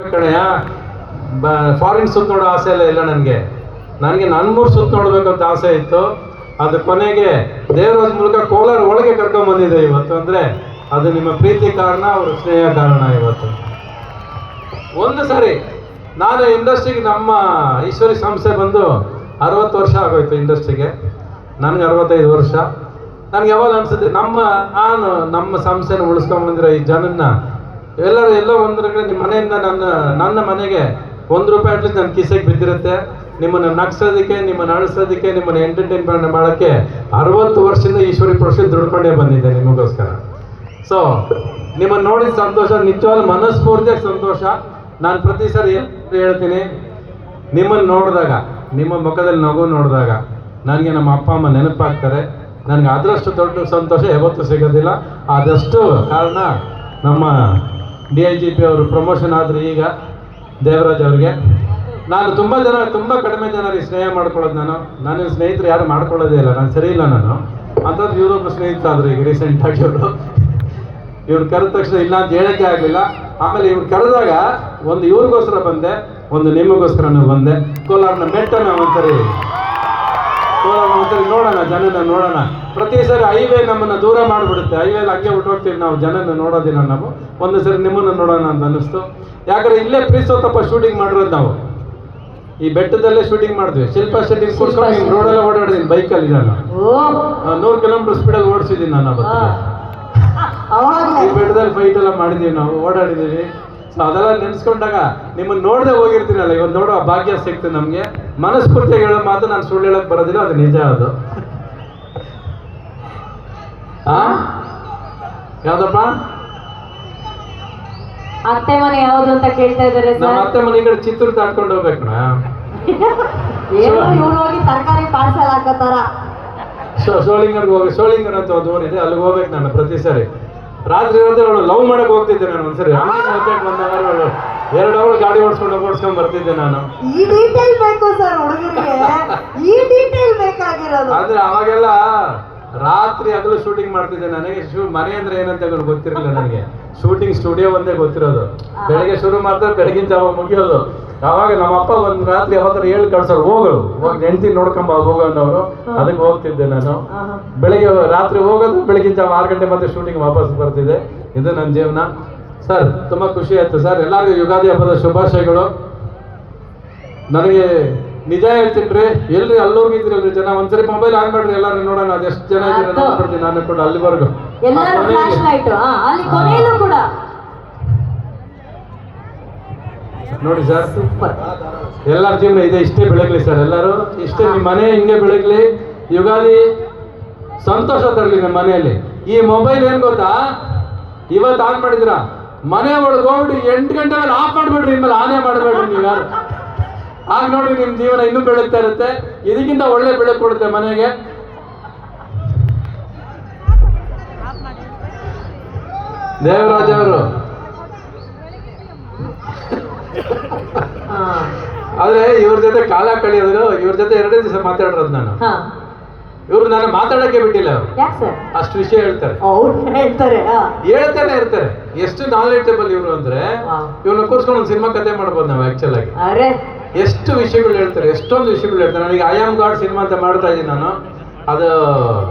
ಕಣೆಯ foreign ಸುತ್ತ ನೋಡೋ ಆಸೆ ಎಲ್ಲ ಇಲ್ಲ ನನಗೆ. ನನ್ಮೂರು ಸುತ್ತ ನೋಡ್ಬೇಕು ಅಂತ ಆಸೆ ಇತ್ತು. ಅದು ಕೊನೆಗೆ ದೇವರಾಜ್ ಮೂಲಕ ಕೋಲಾರ ಒಳಗೆ ಕರ್ಕೊಂಡ್ ಬಂದಿದೆ ಇವತ್ತು. ಅಂದ್ರೆ ಅದು ನಿಮ್ಮ ಪ್ರೀತಿ ಕಾರಣ, ಅವ್ರ ಸ್ನೇಹ ಕಾರಣ. ಇವತ್ತು ಒಂದು ಸರಿ ನಾನು ಇಂಡಸ್ಟ್ರಿಗೆ, ನಮ್ಮ ಈಶ್ವರಿ ಸಂಸ್ಥೆ ಬಂದು 60 ವರ್ಷ ಆಗೋಯ್ತು ಇಂಡಸ್ಟ್ರಿಗೆ. ನನಗೆ 65 ವರ್ಷ. ನನಗೆ ಯಾವಾಗ ಅನ್ಸುತ್ತೆ, ನಮ್ಮ ಸಂಸ್ಥೆನ ಉಳಿಸ್ಕೊಂಡ್ಬಂದಿರೋ ಈ ಜನನ್ನ ಎಲ್ಲೋ ಒಂದು ಕಡೆ ನಿಮ್ಮ ಮನೆಯಿಂದ ನನ್ನ ಮನೆಗೆ ₹1 ಅಟ್ಲೀಸ್ಟ್ ನನ್ನ ಕಿಸೆಗೆ ಬಿದ್ದಿರುತ್ತೆ. ನಿಮ್ಮನ್ನು ನಗ್ಸೋದಕ್ಕೆ, ನಿಮ್ಮನ್ನು ಅಳಿಸೋದಕ್ಕೆ, ನಿಮ್ಮನ್ನು ಎಂಟರ್ಟೈನ್ಮೆಂಟ್ ಮಾಡೋಕ್ಕೆ 60 ವರ್ಷದಿಂದ ಈಶ್ವರಿ ಪ್ರೊಫೆಷನ್ ದುಡ್ಕೊಂಡೇ ಬಂದಿದ್ದೆ ನಿಮಗೋಸ್ಕರ. ಸೊ ನಿಮ್ಮನ್ನು ನೋಡಿದ ಸಂತೋಷ, ನಿಜವಾಗ್ಲೂ ಮನಸ್ಫೂರ್ತಿಯಾಗಿ ಸಂತೋಷ. ನಾನು ಪ್ರತಿ ಸಾರಿ ಹೇಳ್ತೀನಿ, ನಿಮ್ಮನ್ನು ನೋಡಿದಾಗ, ನಿಮ್ಮ ಮುಖದಲ್ಲಿ ನಗು ನೋಡಿದಾಗ ನನಗೆ ನಮ್ಮ ಅಪ್ಪ ಅಮ್ಮ ನೆನಪಾಗ್ತಾರೆ. ನನಗೆ ಅದರಷ್ಟು ದೊಡ್ಡ ಸಂತೋಷ ಯಾವತ್ತೂ ಸಿಗೋದಿಲ್ಲ. ಆದಷ್ಟು ಕಾರಣ ನಮ್ಮ DIGP ಅವರು ಪ್ರಮೋಷನ್ ಆದರೂ ಈಗ ದೇವರಾಜ್ ಅವ್ರಿಗೆ. ನಾನು ತುಂಬ ಕಡಿಮೆ ಜನರಿಗೆ ಸ್ನೇಹ ಮಾಡ್ಕೊಳ್ಳೋದು. ನನ್ನ ಸ್ನೇಹಿತರು ಯಾರು ಮಾಡ್ಕೊಳ್ಳೋದೇ ಇಲ್ಲ. ನಾನು ಸರಿ ಇಲ್ಲ ನಾನು ಅಂಥದ್ದು. ಇವರೊಬ್ಬರು ಸ್ನೇಹಿತರಾದರು ಈಗ ರೀಸೆಂಟಾಗಿ. ಇವ್ರು ಕರೆದ ತಕ್ಷಣ ಇಲ್ಲ ಅಂತ ಹೇಳೋಕ್ಕೆ ಆಗಲಿಲ್ಲ. ಆಮೇಲೆ ಇವ್ರು ಕರೆದಾಗ ಒಂದು ಇವ್ರಿಗೋಸ್ಕರ ಬಂದೆ, ಒಂದು ನಿಮಗೋಸ್ಕರನೂ ಬಂದೆ. ಕೋಲಾರನ ಮೆಟ್ಟನ ಒಂದ್ಸರಿ ನೋಡೋಣ, ಜನನ ನೋಡೋಣ. ಪ್ರತಿ ಸರಿ ಹೈವೇ ನಮ್ಮನ್ನು ದೂರ ಮಾಡಿಬಿಡುತ್ತೆ. ಹೈವೇಲಿ ಹಂಗೆ ಬಿಟ್ಟೋಗ್ತೀವಿ ನಾವು, ಜನನ ನೋಡೋದಿಲ್ಲ ನಾವು. ಒಂದು ಸರಿ ನಿಮ್ಮನ್ನು ನೋಡೋಣ ಅಂತ ಅನ್ನಿಸ್ತು. ಯಾಕಂದ್ರೆ ಇಲ್ಲೇ ಪ್ರೀಸೋತಪ್ಪ ಶೂಟಿಂಗ್ ಮಾಡಿರೋದು ನಾವು. ಈ ಬೆಟ್ಟದಲ್ಲೇ ಶೂಟಿಂಗ್ ಮಾಡಿದ್ವಿ. ಶಿಲ್ಪಾ ಶೆಟ್ಟಿ ಕೂರ್ಸ್ಕೊಂಡು ನಿಮ್ಮ ರೋಡೆಲ್ಲ ಓಡಾಡಿದ್ದೀನಿ ಬೈಕಲ್ಲಿ. ನಾನು 100 ಕಿಲೋಮೀಟರ್ ಸ್ಪೀಡಲ್ಲಿ ಓಡಿಸಿದ್ದೀನಿ ನಾನು ಅವತ್ತು. ಈ ಬೆಟ್ಟದಲ್ಲಿ ಫೈಟ್ ಎಲ್ಲ ಮಾಡಿದ್ದೀವಿ ನಾವು, ಓಡಾಡಿದ್ದೀವಿ. ಸೊ ಅದೆಲ್ಲ ನೆನೆಸ್ಕೊಂಡಾಗ ನಿಮ್ಮನ್ನು ನೋಡದೆ ಹೋಗಿರ್ತೀನಲ್ಲ, ಇವತ್ತು ನೋಡೋ ಭಾಗ್ಯ ಸಿಕ್ತು ನಮಗೆ. ಮನಸ್ಫೂರ್ತಿಯಾಗಿ ಹೇಳೋ ಮಾತು, ನಾನು ಸುಳ್ಳು ಹೇಳಕ್ ಬರೋದಿಲ್ಲ, ಅದು ನಿಜ. ಅದು ಯಾವ್ದಪ್ಪ ಅತ್ತೆ ಮನೆ ಯಾವ್ದು ಅಂತ ಕೇಳ್ತಾ ಇದ್ದಾರೆ. ನಮ್ಮ ಅತ್ತೆ ಮನೆ ಈ ಕಡೆ ಚಿತ್ತೂರು ದಾಟ್ಕೊಂಡು ಹೋಗ್ಬೇಕಣ್ಣ. ಹೋಗಿ ತರಕಾರಿ ಪಾರ್ಸಲ್ ಹಾಕೋತಾರ. ಸೋಳಿಂಗರ್ ಅಂತ ಒಂದು ಊರಿದೆ, ಅಲ್ಲಿಗೆ ಹೋಗ್ಬೇಕು ನಾನು ಪ್ರತಿ ಸಾರಿ. ರಾತ್ರಿ ಅವಳು ಲವ್ ಮಾಡಕ್ ಹೋಗ್ತಿದ್ದೆ ನಾನು. ಒಂದ್ಸರಿ 2 ಅವರ್ ಗಾಡಿ ಓಡಿಸ್ಕೊಂಡು ಬರ್ತಿದ್ದೆ ನಾನು. ಈ ಡೀಟೇಲ್ ಬೇಕು ಸರ್ ಹುಡುಗರಿಗೆ, ಈ ಡೀಟೇಲ್ ಬೇಕಾಗಿರೋದು. ಆದ್ರೆ ಅವಾಗೆಲ್ಲ ರಾತ್ರಿ ಹಗಲು ಶೂಟಿಂಗ್ ಮಾಡ್ತಿದ್ದೆ. ನನಗೆ ಮನೆ ಅಂದ್ರೆ ಏನಂತ ಗೊತ್ತಿರಲಿಲ್ಲ ನನಗೆ. ಶೂಟಿಂಗ್ ಸ್ಟುಡಿಯೋ ಒಂದೇ ಗೊತ್ತಿರೋದು. ಬೆಳಗ್ಗೆ ಶುರು ಮಾಡ್ತಾರೆ, ಬೆಳಗಿನ ಜಾವ ಮುಗಿಯೋದು. ಅವಾಗ ನಮ್ಮಪ್ಪ ಒಂದು ರಾತ್ರಿ ಯಾವತ್ತರ ಹೇಳಿ ಕಳ್ಸೋರು, ಹೋಗಿ ಹೆಂಡತಿ ನೋಡ್ಕೊಂಬ ಹೋಗೋನವರು. ಅದಕ್ಕೆ ಹೋಗ್ತಿದ್ದೆ ನಾನು. ಬೆಳಗ್ಗೆ ರಾತ್ರಿ ಹೋಗೋದು, ಬೆಳಗಿನ ಜಾವ 6 ಗಂಟೆ ಮತ್ತೆ ಶೂಟಿಂಗ್ ವಾಪಸ್ ಬರ್ತಿದ್ದೆ. ಇದು ನನ್ನ ಜೀವನ. ಸರ್ ತುಂಬಾ ಖುಷಿ ಆಯ್ತು ಸರ್. ಎಲ್ಲರಿಗೂ ಯುಗಾದಿ ಹಬ್ಬದ ಶುಭಾಶಯಗಳು. ನನಗೆ ನಿಜ ಹೇಳ್ತೀನಿ ರೀ, ಎಲ್ರಿ ಅಲ್ಲೋಗಿದ್ರಲ್ರಿ ಜನ, ಒಂದ್ಸರಿ ಮೊಬೈಲ್ ಆನ್ ಮಾಡ್ರಿ ಎಲ್ಲರೂ ನೋಡೋಣ ಅದೆಷ್ಟು ಜನ ಇದ್ರೆ ನೋಡ್ಬಿಡ್ತೀನಿ ನಾನು ಕೂಡ ಅಲ್ಲಿವರೆಗೂ. ನೋಡಿ ಸರ್, ಎಲ್ಲರ ಜೀವನ ಇದೆ, ಇಷ್ಟೇ ಬೆಳಗ್ಲಿ ಸರ್. ಎಲ್ಲರೂ ಇಷ್ಟೇ, ನಿಮ್ಮ ಮನೆ ಹಿಂಗೆ ಬೆಳಗ್ಲಿ. ಯುಗಾದಿ ಸಂತೋಷ ತರಲಿ ನಿಮ್ಮ ಮನೆಯಲ್ಲಿ. ಈ ಮೊಬೈಲ್ ಏನ್ ಗೊತ್ತಾ, ಇವತ್ತು ಆನ್ ಮಾಡಿದ್ರ ಮನೆ ಒಳಗೆ ಹೋಗ್ಬಿಟ್ಟು 8 ಗಂಟೆ ಮೇಲೆ ಆಫ್ ಮಾಡ್ಬಿಡ್ರಿ. ಇನ್ಮೇಲೆ ಆನೇ ಮಾಡಬೇಡ್ರಿ ನೀವು ಯಾರು. ಆಗ ನೋಡಿ ನಿಮ್ ಜೀವನ ಇನ್ನೂ ಬೆಳಗ್ತಾ ಇರುತ್ತೆ. ಇದಕ್ಕಿಂತ ಒಳ್ಳೆ ಬೆಳಕು ಕೊಡುತ್ತೆ ಮನೆಗೆ. ದೇವರಾಜ್ ಅವರು ಆದ್ರೆ ಇವ್ರ ಜೊತೆ ಕಾಲ ಕಳೆಯೋದು, ಇವ್ರ ಜೊತೆ 2 ದಿವಸ ಮಾತಾಡಿರೋದು ನಾನು. ಇವ್ರು ನಾನು ಮಾತಾಡಕ್ಕೆ ಬಿಟ್ಟಿಲ್ಲ. ಅಷ್ಟು ವಿಷಯ ಹೇಳ್ತಾರೆ, ಹೇಳ್ತಾನೆ ಇರ್ತಾರೆ. ಎಷ್ಟು ನಾಲೆಡ್ಜಬಲ್ ಇವ್ರು ಅಂದ್ರೆ, ಇವ್ರನ್ನ ಕೂರ್ಸ್ಕೊಂಡು ಒಂದು ಸಿನಿಮಾ ಕಥೆ ಮಾಡ್ಬೋದು ನಾವು ಆಕ್ಚುಲ್ ಆಗಿ. ಎಷ್ಟು ವಿಷಯಗಳು ಹೇಳ್ತಾರೆ, ಎಷ್ಟೊಂದು ವಿಷಯಗಳು ಹೇಳ್ತಾರೆ. ನನಗೆ ಐ ಆಮ್ ಗಾಡ್ ಸಿನಿಮಾ ಅಂತ ಮಾಡ್ತಾ ಇದ್ದೀನಿ ನಾನು. ಅದು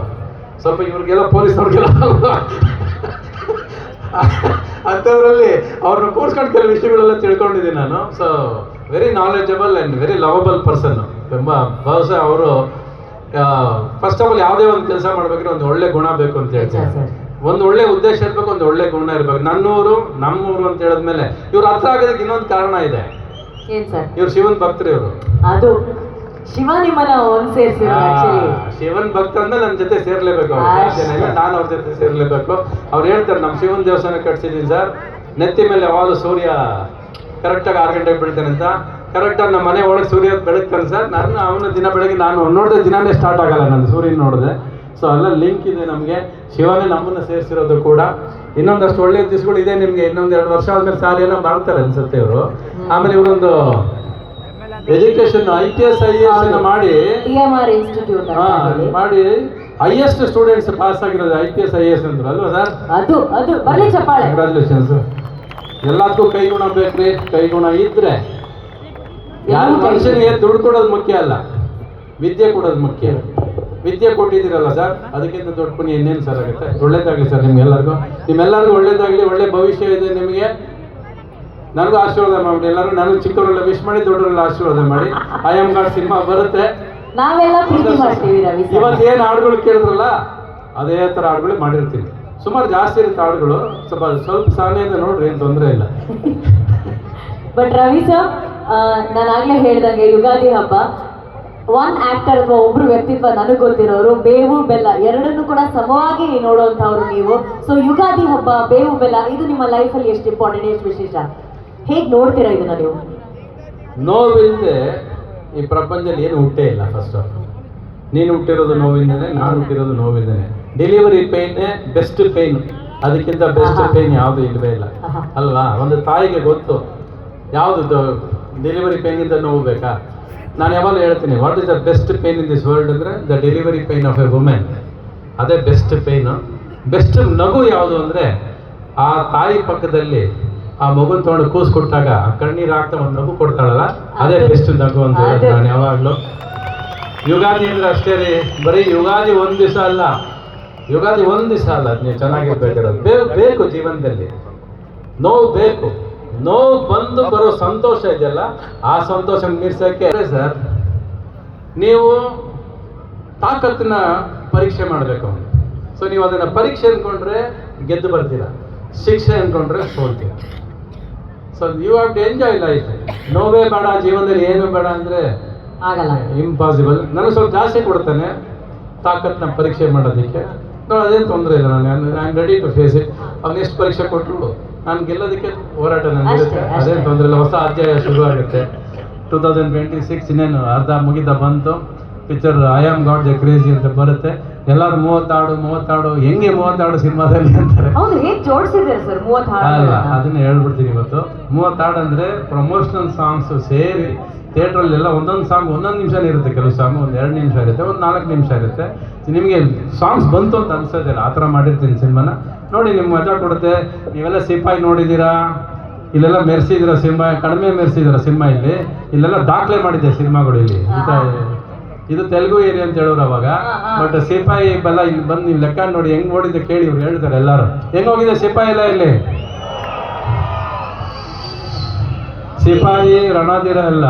ಸ್ವಲ್ಪ ಇವ್ರಿಗೆಲ್ಲ ಪೊಲೀಸ್ನವ್ರಿಗೆಲ್ಲ ಅಂಥದ್ರಲ್ಲಿ ಅವ್ರನ್ನ ಕೂರ್ಸ್ಕೊಂಡು ಕೆಲವು ವಿಷಯಗಳೆಲ್ಲ ತಿಳ್ಕೊಂಡಿದ್ದೀನಿ ನಾನು. So very knowledgeable and very lovable person. ತುಂಬ ಬಹುಶಃ ಅವರು ಫಸ್ಟ್ ಆಫ್ ಆಲ್ ಯಾವುದೇ ಒಂದು ಕೆಲಸ ಮಾಡ್ಬೇಕಾದ್ರೆ ಒಂದು ಒಳ್ಳೆ ಗುಣ ಬೇಕು ಅಂತ ಹೇಳ್ತಾರೆ. ಒಂದು ಒಳ್ಳೆ ಉದ್ದೇಶ ಇರ್ಬೇಕು, ಒಂದು ಒಳ್ಳೆ ಗುಣ ಇರ್ಬೇಕು. ನಮ್ಮೂರು ಅಂತ ಹೇಳಿದ್ಮೇಲೆ ಇವ್ರು ಹತ್ರ ಆಗೋದಕ್ಕೆ ಇನ್ನೊಂದು ಕಾರಣ ಇದೆ. ಇವ್ರು ಶಿವನ್ ಭಕ್ತರು. ಇವರು ಅದು ಶಿವ ನಿಮ್ಮನ್ನ ಶಿವನ್ ಭಕ್ತ ಅಂದ್ರೆ ನನ್ನ ಜೊತೆ ಸೇರ್ಲೇಬೇಕು. ನಾನು ಅವ್ರ ಜೊತೆ ಸೇರ್ಲೇಬೇಕು. ಅವ್ರು ಹೇಳ್ತಾರೆ, ನಮ್ಮ ಶಿವನ್ ದೇವಸ್ಥಾನ ಕಟ್ಸಿದೀನಿ ಸರ್, ನೆತ್ತಿ ಮೇಲೆ ಯಾವಾಗಲೂ ಸೂರ್ಯ ಕರೆಕ್ಟಾಗಿ 6 ಗಂಟೆಗೆ ಬೀಳ್ತಾನೆ ಅಂತ. ಕರೆಕ್ಟಾಗಿ ನಮ್ಮ ಮನೆ ಒಳಗೆ ಸೂರ್ಯ ಬೆಳಗ್ತಾನೆ ಸರ್. ಅವನ ದಿನ ಬೆಳಗ್ಗೆ ನಾನು ನೋಡಿದೆ, ದಿನಾನೇ ಸ್ಟಾರ್ಟ್ ಆಗಲ್ಲ ನಂದು ಸೂರ್ಯನ ನೋಡಿದೆ. ಸೊ ಅಲ್ಲ ಲಿಂಕ್ ಇದೆ ನಮಗೆ. ಶಿವನೇ ನಮ್ಮನ್ನು ಸೇರಿಸಿರೋದು ಕೂಡ. ಇನ್ನೊಂದಷ್ಟು ಒಳ್ಳೆಯ ದಿವಸಗಳು ಇದೆ ನಿಮಗೆ. ಇನ್ನೊಂದು 2 ವರ್ಷ ಆದ್ಮೇಲೆ ಸಾರಿ ಏನೋ ಮಾಡ್ತಾರೆ ಅನ್ಸುತ್ತೆ ಇವರು. ಆಮೇಲೆ ಇವರೊಂದು ಎಜುಕೇಶನ್ IPS IAS ಮಾಡಿ ಹೈಯೆಸ್ಟ್ ಸ್ಟೂಡೆಂಟ್ಸ್ ಪಾಸ್ ಆಗಿರೋದು IPS IAS ಅಂದ್ರು ಅಲ್ವಾ ಸರ್? ಕಂಗ್ರಾಚುಲೇಷನ್ಸ್. ಎಲ್ಲದಕ್ಕೂ ಕೈಗುಣ ಬೇಕ್ರಿ. ಕೈಗುಣ ಇದ್ರೆ ಯಾರು ಮನುಷ್ಯನಿಗೆ ದುಡ್ಡು ಕೊಡೋದು ಮುಖ್ಯ ಅಲ್ಲ, ವಿದ್ಯೆ ಕೊಡೋದು ಮುಖ್ಯ. ವಿದ್ಯೆ ಕೊಟ್ಟಿದ್ದೀರಲ್ಲ ಸರ್, ಅದಕ್ಕಿಂತ ದೊಡ್ಡ ಪುಣ್ಯ ಇನ್ನೇನು ಸರ್ ಆಗುತ್ತೆ. ಒಳ್ಳೇದಾಗಲಿ ಸರ್ ನಿಮ್ಗೆಲ್ಲರಿಗೂ, ನಿಮ್ಮೆಲ್ಲರಿಗೂ ಒಳ್ಳೇದಾಗಲಿ, ಒಳ್ಳೆ ಭವಿಷ್ಯ ಇದೆ ನಿಮಗೆ. ನನಗೂ ಆಶೀರ್ವಾದ ಮಾಡಿ ಎಲ್ಲರೂ. ನಾನು ಚಿಕ್ಕವರೆಲ್ಲ ವಿಶ್ ಮಾಡಿ, ದೊಡ್ಡವರೆಲ್ಲ ಆಶೀರ್ವಾದ ಮಾಡಿ. ಐ ಆಮ್ ಗಾಡ್ ಸಿನಿಮಾ ಬರುತ್ತೆ. ನಾವೆಲ್ಲ ಪ್ರೀತಿ ಮಾಡ್ತೀವಿ ರವಿ ಸರ್. ಇವತ್ತು ಏನು ಹಾಡುಗಳು ಕೇಳಿದ್ರಲ್ಲ ಅದೇ ಥರ ಹಾಡುಗಳು ಮಾಡಿರ್ತೀನಿ. ಸುಮಾರು ಜಾಸ್ತಿ ಇರುತ್ತೆ ಹಾಡುಗಳು, ಸ್ವಲ್ಪ ಸಾನೆಯಿಂದ ನೋಡ್ರಿ, ಏನು ತೊಂದರೆ ಇಲ್ಲ. ಬಟ್ ರವಿ ಸರ್, ನಾನು ಹೇಳ್ದಂಗೆ ಯುಗಾದಿ ಹಬ್ಬ ಒನ್ ಆಕ್ಟರ್ ಅಥವಾ ಒಬ್ರು ವ್ಯಕ್ತಿತ್ವ ನನಗೆ ಗೊತ್ತಿರೋರು, ಬೇವು ಬೆಲ್ಲ ಎರಡನ್ನೂ ಕೂಡ ಸಮವಾಗಿ ನೋಡುವಂಥವ್ರು ನೀವು. ಸೊ ಯುಗಾದಿ ಹಬ್ಬ, ಬೇವು ಬೆಲ್ಲ, ಇದು ನಿಮ್ಮ ಲೈಫಲ್ಲಿ ಎಷ್ಟು ಇಂಪಾರ್ಟೆಂಟ್, ಎಷ್ಟು ವಿಶೇಷ, ಹೇಗೆ ನೋಡ್ತೀರಾ ಇದನ್ನ ನೀವು? ನೋವಿಲ್ಲದೆ ಈ ಪ್ರಪಂಚದಲ್ಲಿ ಏನು ಹುಟ್ಟೇ ಇಲ್ಲ. ಫಸ್ಟ್ ಆಫ್ ನೀನು ಹುಟ್ಟಿರೋದು ನೋವಿಂದನೇ, ನಾನು ಹುಟ್ಟಿರೋದು ನೋವಿಂದನೇ. ಡೆಲಿವರಿ ಪೇಯ್ನೇ ಬೆಸ್ಟ್ ಪೇಯ್ನ್, ಅದಕ್ಕಿಂತ ಬೆಸ್ಟ್ ಪೇಯ್ನ್ ಯಾವುದು ಇಲ್ಲವೇ ಇಲ್ಲ ಅಲ್ವಾ? ಒಂದು ತಾಯಿಗೆ ಗೊತ್ತು ಯಾವುದು ಡೆಲಿವರಿ ಪೇಯ್ನಿಂದ ನೋವು ಬೇಕಾ. ನಾನು ಯಾವಾಗಲೂ ಹೇಳ್ತೀನಿ, what is the best pain in this world ಅಂದರೆ the delivery pain of a women. ಅದೇ ಬೆಸ್ಟ್ ಪೇಯ್ನು. ಬೆಸ್ಟ್ ನಗು ಯಾವುದು ಅಂದರೆ ಆ ತಾಯಿ ಪಕ್ಕದಲ್ಲಿ ಆ ಮಗುನ ತೊಗೊಂಡು ಕೂಸು ಕೊಟ್ಟಾಗ ಆ ಕಣ್ಣೀರು ಹಾಕ್ತಾ ಒಂದು ನಗು ಕೊಡ್ತಾಳಲ್ಲ, ಅದೇ ಬೆಸ್ಟ್ ನಗು ಅಂತ ಹೇಳೋದು ನಾನು ಯಾವಾಗಲೂ. ಯುಗಾದಿ ಅಂದರೆ ಅಷ್ಟೇ ರೀ, ಬರೀ ಯುಗಾದಿ ಒಂದು ದಿವಸ ಅಲ್ಲ, ಯುಗಾದಿ ಒಂದು ದಿವಸ ಅಲ್ಲ, ನೀವು ಚೆನ್ನಾಗಿರ್ಬೇಕಾದ್ರೆ ಬೇಕು ಜೀವನದಲ್ಲಿ. ನೋವು ಬೇಕು, ನೋವು ಬಂದು ಬರೋ ಸಂತೋಷ ಇದೆಯಲ್ಲ, ಆ ಸಂತೋಷ ಮೀರ್ಸೋಕ್ಕೆ ಸರ್ ನೀವು ತಾಕತ್ತಿನ ಪರೀಕ್ಷೆ ಮಾಡಬೇಕು. ಸೊ ನೀವು ಅದನ್ನು ಪರೀಕ್ಷೆ ಅಂದ್ಕೊಂಡ್ರೆ ಗೆದ್ದು ಬರ್ತೀರಾ, ಶಿಕ್ಷೆ ಅಂದ್ಕೊಂಡ್ರೆ ಸೋಲ್ತೀರ. So you have to enjoy life. ನೋವೇ ಬೇಡ ಜೀವನದಲ್ಲಿ, ಏನು ಬೇಡ ಅಂದರೆ ಆಗಲ್ಲ, ಇಂಪಾಸಿಬಲ್. ನನಗೆ ಸ್ವಲ್ಪ ಜಾಸ್ತಿ ಕೊಡ್ತಾನೆ ತಾಕತ್ತನ್ನ ಪರೀಕ್ಷೆ ಮಾಡೋದಕ್ಕೆ. ನೋಡಿ ಅದೇನು ತೊಂದರೆ ಇಲ್ಲ, ನಾನು I am ready to face it. ಅವ್ನು ಎಷ್ಟು ಪರೀಕ್ಷೆ ಕೊಟ್ಟರು ನಾನು ಗೆಲ್ಲೋದಕ್ಕೆ ಹೋರಾಟ ನನಗಿರುತ್ತೆ, ಅದೇನು ತೊಂದರೆ ಇಲ್ಲ. ಹೊಸ ಅಧ್ಯಾಯ ಶುರು ಆಗುತ್ತೆ. 2026 ಇನ್ನೇನು ಅರ್ಧ ಮುಗಿದ ಬಂತು. Picture I am god the crazy ಅಂತ ಬರುತ್ತೆ. ಎಲ್ಲರೂ 36 ಹೆಂಗೆ 36 ಸಿನಿಮಾದಲ್ಲಿ ಅಂತಾರೆ. ಹೌದು, ಹೇಗೆ ಜೋಡಿಸಿದ್ದಾರೆ ಸರ್ 30 ಅಲ್ಲ, ಅದನ್ನ ಹೇಳ್ಬಿಡ್ತೀನಿ ಇವತ್ತು. 36 ಅಂದರೆ ಪ್ರಮೋಷನಲ್ ಸಾಂಗ್ಸ್ ಸೇರಿ ಥಿಯೇಟ್ರಲ್ಲೆಲ್ಲ ಒಂದೊಂದು ಸಾಂಗ್ ಒಂದೊಂದು ನಿಮಿಷನೇ ಇರುತ್ತೆ. ಕೆಲವು ಸಾಂಗ್ ಒಂದು 2 ನಿಮಿಷ ಇರುತ್ತೆ, ಒಂದು 4 ನಿಮಿಷ ಇರುತ್ತೆ. ನಿಮಗೆ ಸಾಂಗ್ಸ್ ಬಂತು ಅಂತ ಅನ್ಸೋದಿಲ್ಲ, ಆ ಥರ ಮಾಡಿರ್ತೀನಿ ಸಿನಿಮಾನ. ನೋಡಿ ನಿಮ್ಗೆ ಮಜಾ ಕೊಡುತ್ತೆ. ನೀವೆಲ್ಲ ಸಿಪಾಯಿ ನೋಡಿದ್ದೀರಾ, ಇಲ್ಲೆಲ್ಲ ಮೆರೆಸಿದ್ದೀರಾ ಸಿನಿಮಾ, ಕಡಿಮೆ ಮೆರೆಸಿದ್ದೀರಾ ಸಿನಿಮಾ. ಇಲ್ಲೆಲ್ಲ ದಾಖಲೆ ಮಾಡಿದ್ದೆ ಸಿನಿಮಾಗಳು. ಇದು ತೆಲುಗು ಏರಿಯಾ ಅಂತ ಹೇಳೋರು ಅವಾಗ. ಬಟ್ ಸಿಪಾಯಿ ಬೆಲ್ಲ ಇಲ್ಲಿ ಬಂದು ನೀವು ಲೆಕ್ಕ ನೋಡಿ ಹೆಂಗ್ ನೋಡಿದ್ದೆ ಕೇಳಿ, ಇವ್ರು ಹೇಳ್ತಾರೆ ಎಲ್ಲರೂ ಹೆಂಗ್ ಹೋಗಿದೆ ಸಿಪಾಯಿ ಎಲ್ಲ. ಇಲ್ಲಿ ಸಿಪಾಯಿ ರಣಧೀರ ಎಲ್ಲ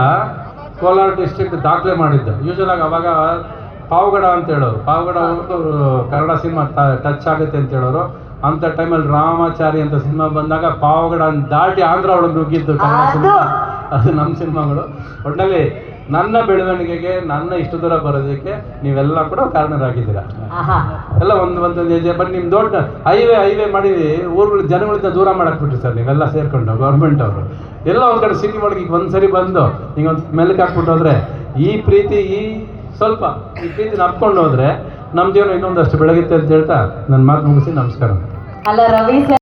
ಕೋಲಾರ ಡಿಸ್ಟ್ರಿಕ್ಟ್ ದಾಖಲೆ ಮಾಡಿದ್ದು. ಯೂಶಲ್ ಆಗಿ ಅವಾಗ ಪಾವಗಡ ಅಂತ ಹೇಳೋರು. ಪಾವಗಡ ಕನ್ನಡ ಸಿನಿಮಾ ಟಚ್ ಆಗುತ್ತೆ ಅಂತ ಹೇಳೋರು. ಅಂಥ ಟೈಮಲ್ಲಿ ರಾಮಾಚಾರಿ ಅಂತ ಸಿನಿಮಾ ಬಂದಾಗ ಪಾವಗಡ ದಾಟಿ ಆಂಧ್ರ ಒಳಗೆ ನುಗ್ಗಿದ್ದು ಕನ್ನಡ ಸಿನಿಮಾ. ಅದು ನಮ್ಮ ಸಿನಿಮಾಗಳು. ಒಟ್ಟಿನಲ್ಲಿ ನನ್ನ ಬೆಳವಣಿಗೆಗೆ, ನನ್ನ ಇಷ್ಟು ದೂರ ಬರೋದಕ್ಕೆ ನೀವೆಲ್ಲ ಕೂಡ ಕಾರಣರಾಗಿದ್ದೀರಾ. ಎಲ್ಲ ಒಂದೊಂದು ಹೆಜ್ಜೆ. ಬಟ್ ನಿಮ್ಮ ದೊಡ್ಡ ಹೈವೇ ಮಾಡಿ ಊರುಗಳ ಜನಗಳಿಂದ ದೂರ ಮಾಡಾಕ್ಬಿಟ್ರಿ ಸರ್ ನೀವೆಲ್ಲ ಸೇರ್ಕೊಂಡು, ಗೌರ್ಮೆಂಟ್ ಅವರು. ಎಲ್ಲ ಒಂದು ಕಡೆ ಸಿಟಿ ಒಳಗೆ ಈಗ ಒಂದ್ಸರಿ ಬಂದು ಈಗ ಒಂದು ಮೆಲ್ಕ್ ಹಾಕ್ಬಿಟ್ಟು ಹೋದ್ರೆ, ಈ ಪ್ರೀತಿ ಈ ಪ್ರೀತಿನ ಹಪ್ಕೊಂಡು ಹೋದ್ರೆ ನಮ್ಮ ಜೀವನ ಇನ್ನೊಂದಷ್ಟು ಬೆಳಗುತ್ತೆ ಅಂತ ಹೇಳ್ತಾ ನನ್ನ ಮಾತು ಮುಗಿಸಿ ನಮಸ್ಕಾರ. ಅಲ್ಲ ರವಿ ಸರ್.